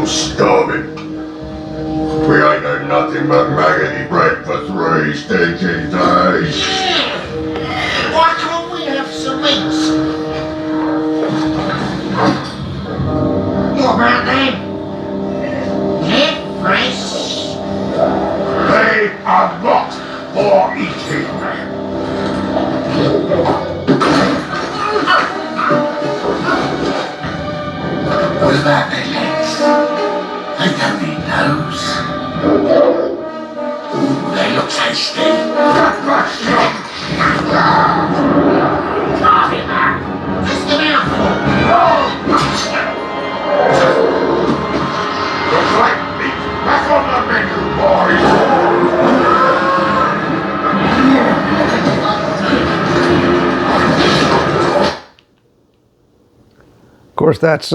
starving. We ain't had nothing but maggoty bread for 3 stinking days. Why can't we have some meat? What about them? They're fresh. They are not for eating. What about their legs? They don't need those. Ooh, they look tasty. Just a mouthful. Looks like meat back on the menu, boys. Of course, that's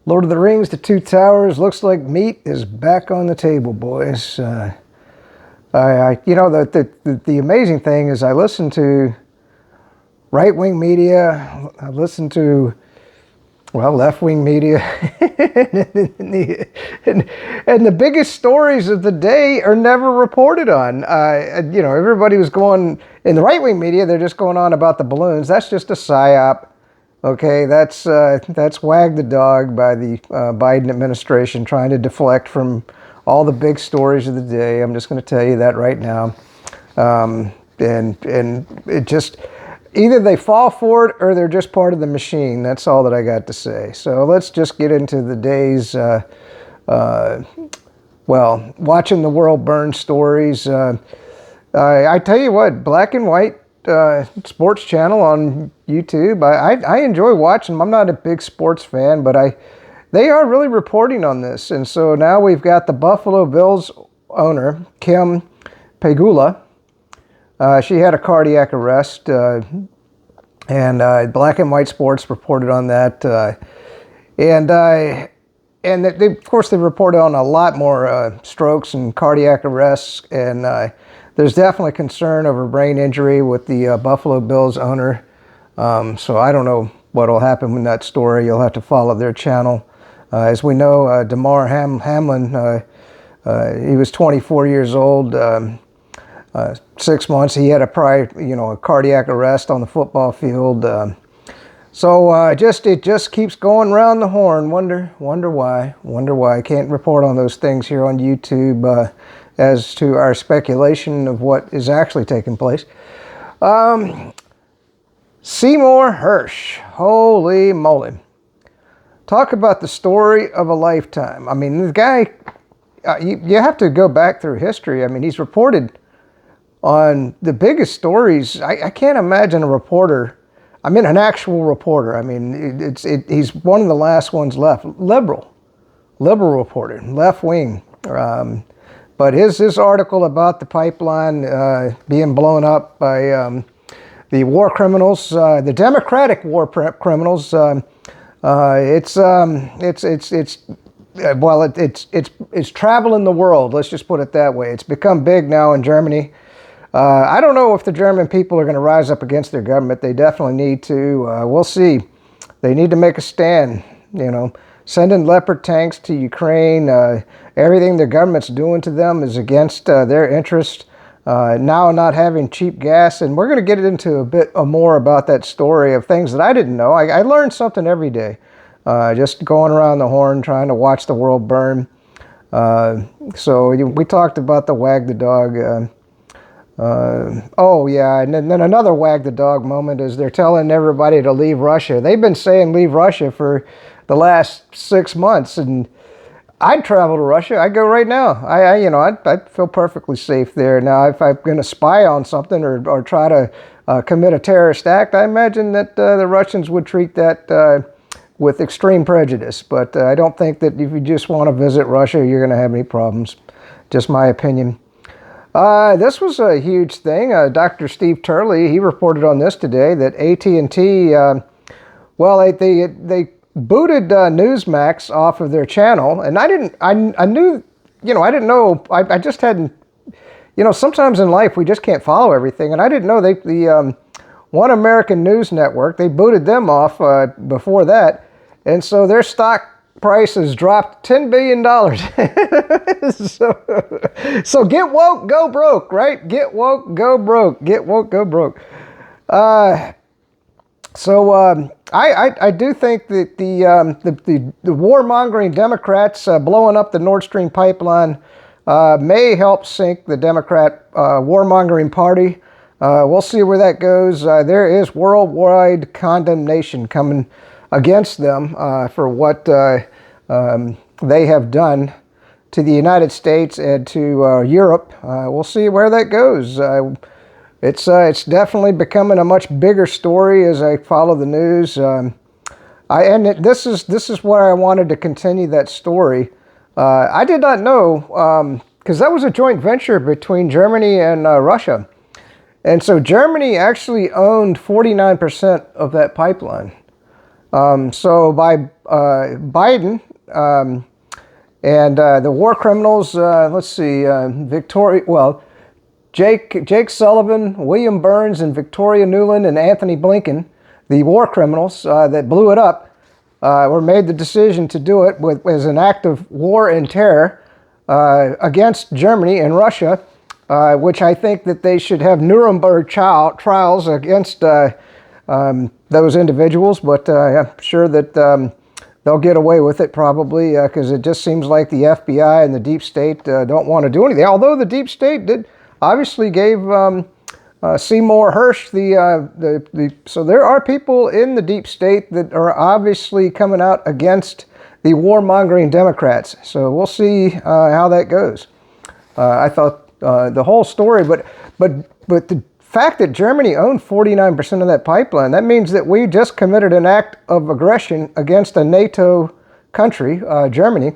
Lord of the Rings, The Two Towers. Looks like meat is back on the table, boys. You know, the amazing thing is I listen to right-wing media, I listen to, well, left-wing media, and the biggest stories of the day are never reported on. You know, everybody was going, in the right-wing media, they're just going on about the balloons. That's just a PSYOP. Okay, that's wag the dog by the Biden administration, trying to deflect from all the big stories of the day. I'm just going to tell you that right now. And it just, either they fall for it or they're just part of the machine. That's all that I got to say. So let's just get into the day's, well, watching the world burn stories. I tell you what, black and white sports channel on YouTube. I enjoy watching them. I'm not a big sports fan, but they are really reporting on this. And so now we've got the Buffalo Bills owner, Kim Pegula. She had a cardiac arrest, and Black and White Sports reported on that. And they, of course, they reported on a lot more strokes and cardiac arrests, and there's definitely concern over brain injury with the Buffalo Bills owner. So I don't know what will happen with that story. You'll have to follow their channel. As we know, Damar Hamlin, he was 24 years old, 6 months. He had a cardiac arrest on the football field. It just keeps going round the horn. Wonder why. I can't report on those things here on YouTube as to our speculation of what is actually taking place. Seymour Hersh, holy moly. Talk about the story of a lifetime. I mean, the guy, you have to go back through history. I mean, he's reported on the biggest stories. I can't imagine a reporter, an actual reporter. I mean, he's one of the last ones left. Liberal reporter, left wing. But his article about the pipeline being blown up by the war criminals, the Democratic war criminals, it's traveling the world. Let's just put it that way. It's become big now in Germany. I don't know if the German people are going to rise up against their government. They definitely need to. We'll see. They need to make a stand. You know, sending Leopard tanks to Ukraine. Everything the government's doing to them is against their interest. Now not having cheap gas, and we're going to get into a bit more about that story of things that I didn't know. I learned something every day, just going around the horn, trying to watch the world burn. So we talked about the wag the dog. Oh yeah, and then another wag the dog moment is they're telling everybody to leave Russia. They've been saying leave Russia for the last 6 months, and I'd travel to Russia. I'd go right now. I'd feel perfectly safe there. Now, if I'm going to spy on something or try to commit a terrorist act, I imagine that the Russians would treat that with extreme prejudice. But I don't think that if you just want to visit Russia, you're going to have any problems. Just my opinion. This was a huge thing. Dr. Steve Turley, he reported on this today that AT&T, they booted Newsmax off of their channel, and I didn't know, I just hadn't, sometimes in life we just can't follow everything, and I didn't know the One American News Network, they booted them off before that, and so their stock price has dropped $10 billion. So get woke, go broke, right? Get woke, go broke. Get woke, go broke. I do think that the warmongering Democrats blowing up the Nord Stream pipeline may help sink the Democrat warmongering party. We'll see where that goes. There is worldwide condemnation coming against them for what they have done to the United States and to Europe. We'll see where that goes. It's definitely becoming a much bigger story as I follow the news. This is where I wanted to continue that story. I did not know, because that was a joint venture between Germany and Russia. And so Germany actually owned 49% of that pipeline. So by Biden and the war criminals, let's see, Jake Sullivan, William Burns, and Victoria Nuland and Anthony Blinken, the war criminals that blew it up, were made the decision to do it as an act of war and terror against Germany and Russia, which I think that they should have Nuremberg trials against those individuals, but I'm sure that they'll get away with it probably because it just seems like the FBI and the deep state don't want to do anything. Although the deep state obviously gave Seymour Hersh so there are people in the deep state that are obviously coming out against the warmongering Democrats. So we'll see how that goes. I thought the whole story, but the fact that Germany owned 49% of that pipeline, that means that we just committed an act of aggression against a NATO country, Germany.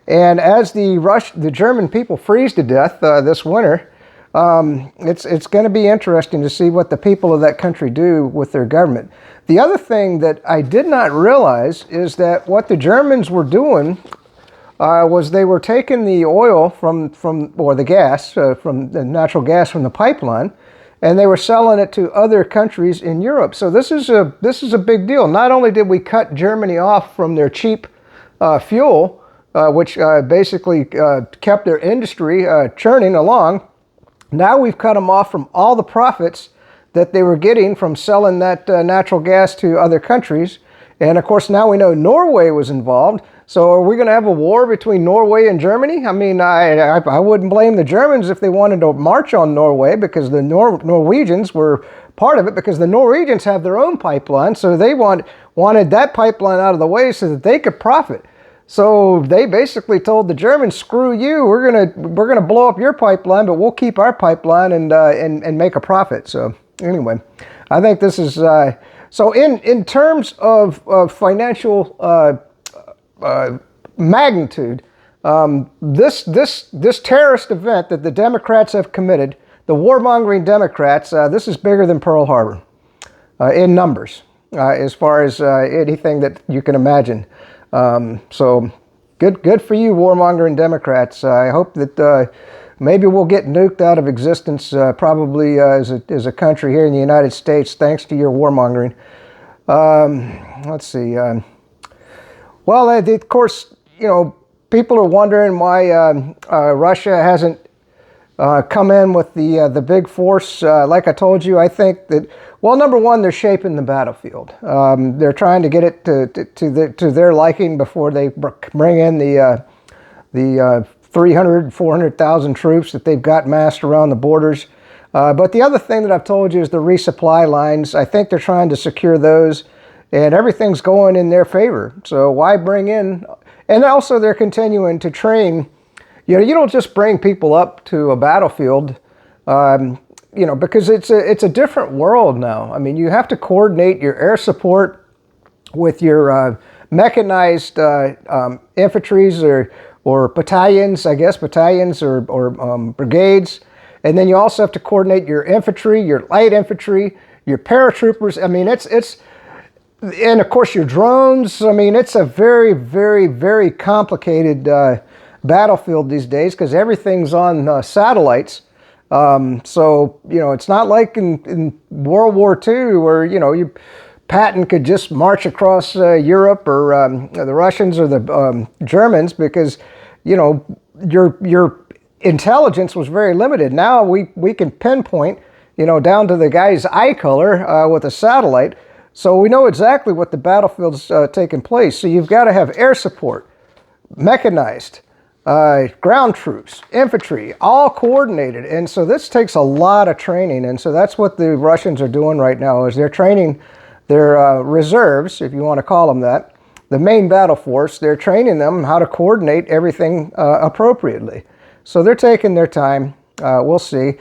And as the German people freeze to death this winter, it's going to be interesting to see what the people of that country do with their government. The other thing that I did not realize is that what the Germans were doing was they were taking the oil or the gas, from the natural gas from the pipeline, and they were selling it to other countries in Europe. So this is a big deal. Not only did we cut Germany off from their cheap fuel, which basically kept their industry churning along, now we've cut them off from all the profits that they were getting from selling that natural gas to other countries. And of course, now we know Norway was involved. So are we going to have a war between Norway and Germany? I mean, I wouldn't blame the Germans if they wanted to march on Norway, because the Norwegians were part of it, because the Norwegians have their own pipeline. So they wanted that pipeline out of the way so that they could profit. So they basically told the Germans, "Screw you! We're gonna blow up your pipeline, but we'll keep our pipeline and make a profit." So anyway, I think this is so in terms of financial magnitude. This terrorist event that the Democrats have committed, the warmongering Democrats, this is bigger than Pearl Harbor in numbers, as far as anything that you can imagine. So good for you, warmongering Democrats. I hope that maybe we'll get nuked out of existence, probably as a country here in the United States, thanks to your warmongering. Let's see. Well, of course, people are wondering why Russia hasn't come in with the big force. Like I told you, I think that, well, number one, they're shaping the battlefield. They're trying to get it to their liking before they bring in the 300, 400,000 troops that they've got massed around the borders. But the other thing that I've told you is the resupply lines. I think they're trying to secure those, and everything's going in their favor. So why bring in, and also they're continuing to train. You don't just bring people up to a battlefield, because it's a different world now. I mean, you have to coordinate your air support with your mechanized infantries or battalions, I guess, or brigades. And then you also have to coordinate your infantry, your light infantry, your paratroopers. I mean, and of course your drones. I mean, it's a very, very, very complicated battlefield these days because everything's on satellites. So, it's not like in World War II where, you Patton could just march across Europe, or the Russians or the Germans, because, you know, your intelligence was very limited. Now we can pinpoint, you know, down to the guy's eye color with a satellite, so we know exactly what the battlefield's taking place. So you've got to have air support, mechanized, ground troops, infantry, all coordinated. And so this takes a lot of training. And so that's what the Russians are doing right now, is they're training their reserves, if you want to call them that, the main battle force. They're training them how to coordinate everything appropriately. So they're taking their time. We'll see.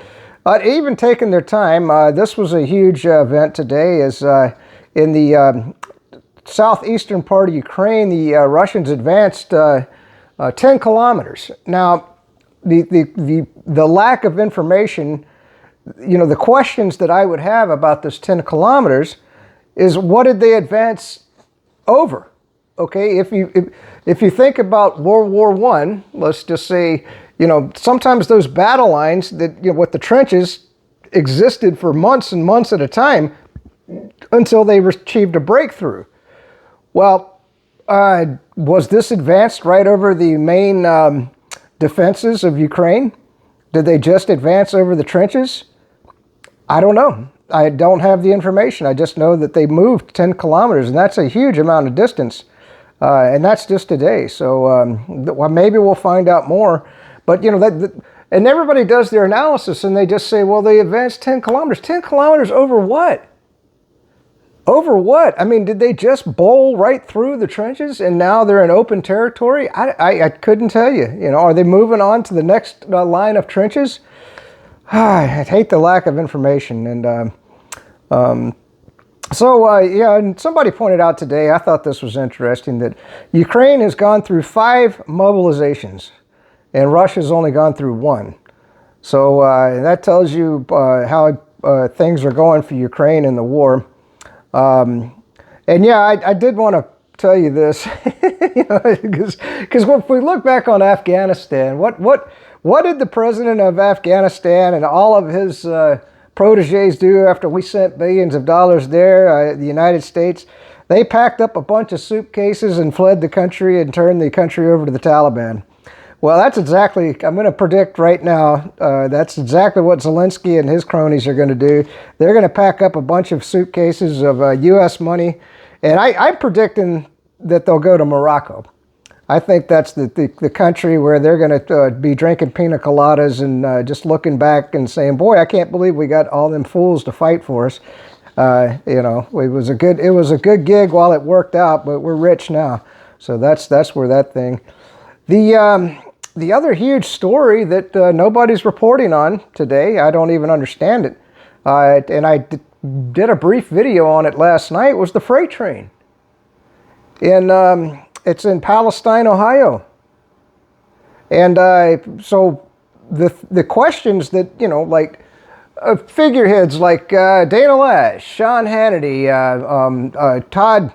Even taking their time, this was a huge event today, is in the southeastern part of Ukraine, the Russians advanced 10 kilometers. Now, the lack of information, you know, the questions that I would have about this 10 kilometers is, what did they advance over? Okay, if you think about World War I, let's just say, you know, sometimes those battle lines that, you know, what the trenches existed for months and months at a time until they achieved a breakthrough. Well, was this advanced right over the main defenses of Ukraine? Did they just advance over the trenches? I don't know. I don't have the information. I just know that they moved 10 kilometers, and that's a huge amount of distance. And that's just today. So well, maybe we'll find out more. But, you know, and everybody does their analysis, and they just say, well, they advanced 10 kilometers. 10 kilometers over what? Over what? I mean, did they just bowl right through the trenches and now they're in open territory? I couldn't tell you. You know, are they moving on to the next line of trenches? I hate the lack of information. And yeah, and somebody pointed out today, I thought this was interesting, that Ukraine has gone through 5 mobilizations and Russia's only gone through 1. So that tells you how things are going for Ukraine in the war. And yeah, I did want to tell you this, you know, because if we look back on Afghanistan, what did the president of Afghanistan and all of his proteges do after we sent billions of dollars there, the United States? They packed up a bunch of suitcases and fled the country and turned the country over to the Taliban. Well, that's exactly, I'm going to predict right now, that's exactly what Zelensky and his cronies are going to do. They're going to pack up a bunch of suitcases of U.S. money, and I'm predicting that they'll go to Morocco. I think that's the country where they're going to be drinking pina coladas and just looking back and saying, boy, I can't believe we got all them fools to fight for us. You know, it was a good gig while it worked out, but we're rich now. So that's where that thing. The other huge story that nobody's reporting on today, I don't even understand it, and I did a brief video on it last night, was the freight train. It's in Palestine, Ohio. And so the questions that, you know, like figureheads like Dana Lash, Sean Hannity, Todd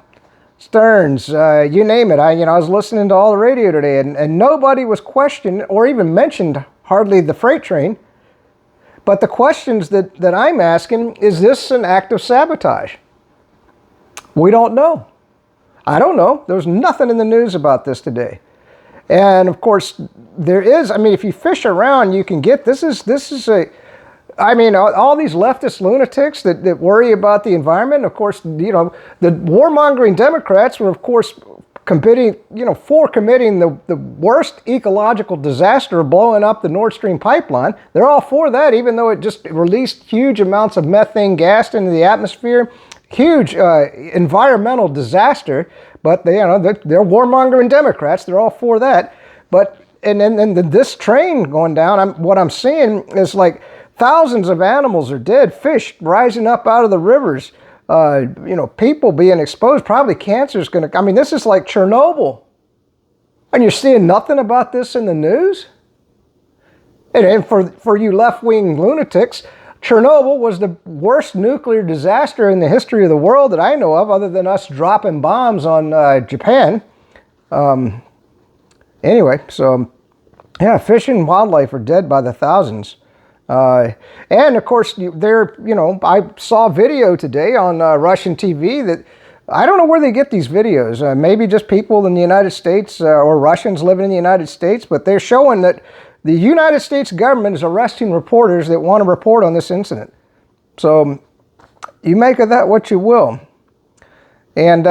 Stearns, you name it. I was listening to all the radio today, and nobody was questioned or even mentioned hardly the freight train. But the questions that I'm asking, is this an act of sabotage? We don't know. I don't know. There's nothing in the news about this today. And of course, there is, I mean, if you fish around, you can get, this is a, I mean, all these leftist lunatics that worry about the environment, of course, you know, the warmongering Democrats were, of course, committing the worst ecological disaster of blowing up the Nord Stream pipeline. They're all for that, even though it just released huge amounts of methane gas into the atmosphere. Huge environmental disaster, but they're warmongering Democrats. They're all for that. But and then this train going down, what I'm seeing is like thousands of animals are dead, fish rising up out of the rivers, people being exposed. Probably cancer is going to. I mean, this is like Chernobyl, and you're seeing nothing about this in the news. And for you left-wing lunatics, Chernobyl was the worst nuclear disaster in the history of the world that I know of, other than us dropping bombs on Japan. Anyway, so yeah, fish and wildlife are dead by the thousands. And of course, I saw a video today on Russian TV that I don't know where they get these videos. Maybe just people in the United States or Russians living in the United States, but they're showing that the United States government is arresting reporters that want to report on this incident. So you make of that what you will. And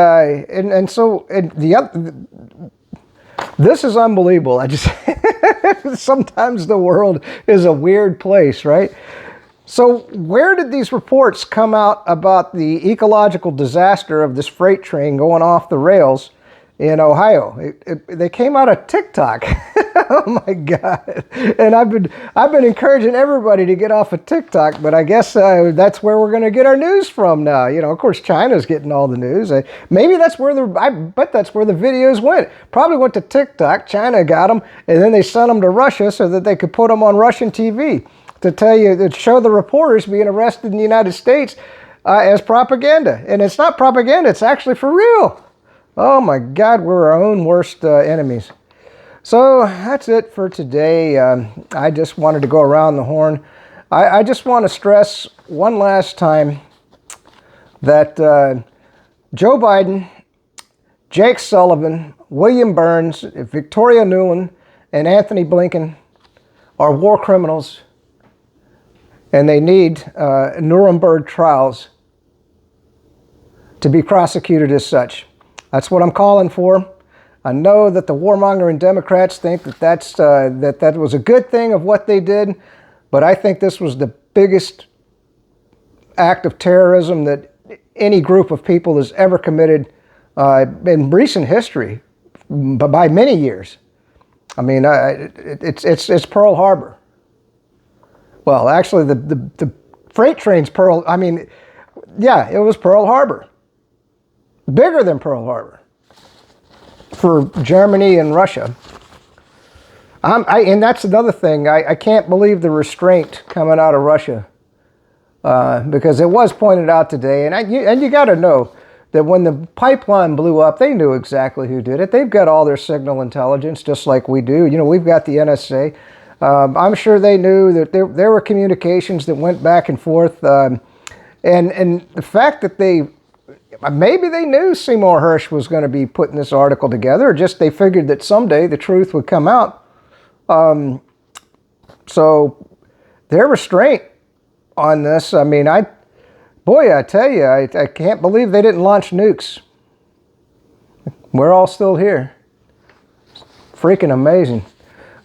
this is unbelievable. I just sometimes the world is a weird place, right? So where did these reports come out about the ecological disaster of this freight train going off the rails in Ohio? They came out of TikTok. Oh my God! And I've been encouraging everybody to get off of TikTok, but I guess that's where we're going to get our news from now. Of course, China's getting all the news. Maybe that's where I bet that's where the videos went. Probably went to TikTok. China got them, and then they sent them to Russia so that they could put them on Russian TV to show the reporters being arrested in the United States as propaganda. And it's not propaganda; it's actually for real. Oh my God, we're our own worst enemies. So that's it for today. I just wanted to go around the horn. I just want to stress one last time that Joe Biden, Jake Sullivan, William Burns, Victoria Nuland, and Anthony Blinken are war criminals, and they need Nuremberg trials to be prosecuted as such. That's what I'm calling for. I know that the warmongering Democrats think that that was a good thing of what they did, but I think this was the biggest act of terrorism that any group of people has ever committed in recent history, by many years. I mean, it's Pearl Harbor. Well, actually, the freight train's Pearl. I mean, yeah, it was Pearl Harbor, bigger than Pearl Harbor for Germany and Russia. And that's another thing. I can't believe the restraint coming out of Russia, because it was pointed out today. And you got to know that when the pipeline blew up, they knew exactly who did it. They've got all their signal intelligence, just like we do. We've got the NSA. I'm sure they knew that there were communications that went back and forth. And the fact that maybe they knew Seymour Hersh was going to be putting this article together, or just they figured that someday the truth would come out. So their restraint on this, I mean, I tell you, I can't believe they didn't launch nukes. We're all still here. Freaking amazing.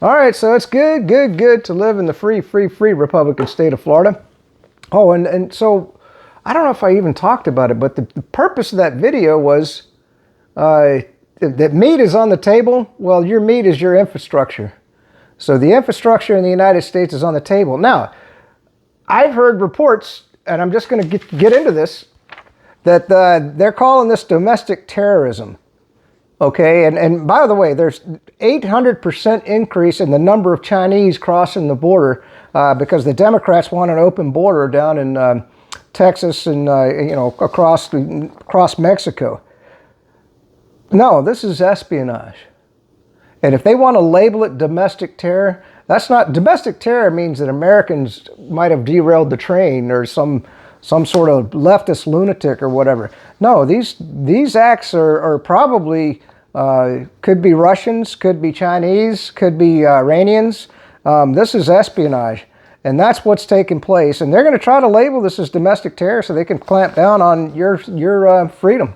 All right, so it's good to live in the free Republican state of Florida. Oh, and so I don't know if I even talked about it, but the purpose of that video was that meat is on the table. Well, your meat is your infrastructure. So the infrastructure in the United States is on the table. Now, I've heard reports, and I'm just going to get into this, that they're calling this domestic terrorism. Okay, and by the way, there's 800% increase in the number of Chinese crossing the border because the Democrats want an open border down in Texas and across Mexico. No, this is espionage. And if they want to label it domestic terror, that's not domestic terror. Means that Americans might have derailed the train or some sort of leftist lunatic or whatever. No, these acts are probably could be Russians, could be Chinese, could be Iranians. This is espionage. And that's what's taking place. And they're going to try to label this as domestic terror so they can clamp down on your freedom.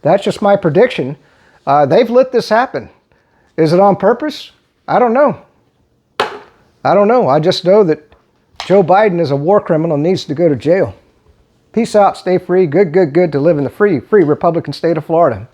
That's just my prediction. They've let this happen. Is it on purpose? I don't know. I just know that Joe Biden is a war criminal and needs to go to jail. Peace out. Stay free. Good to live in the free Republican state of Florida.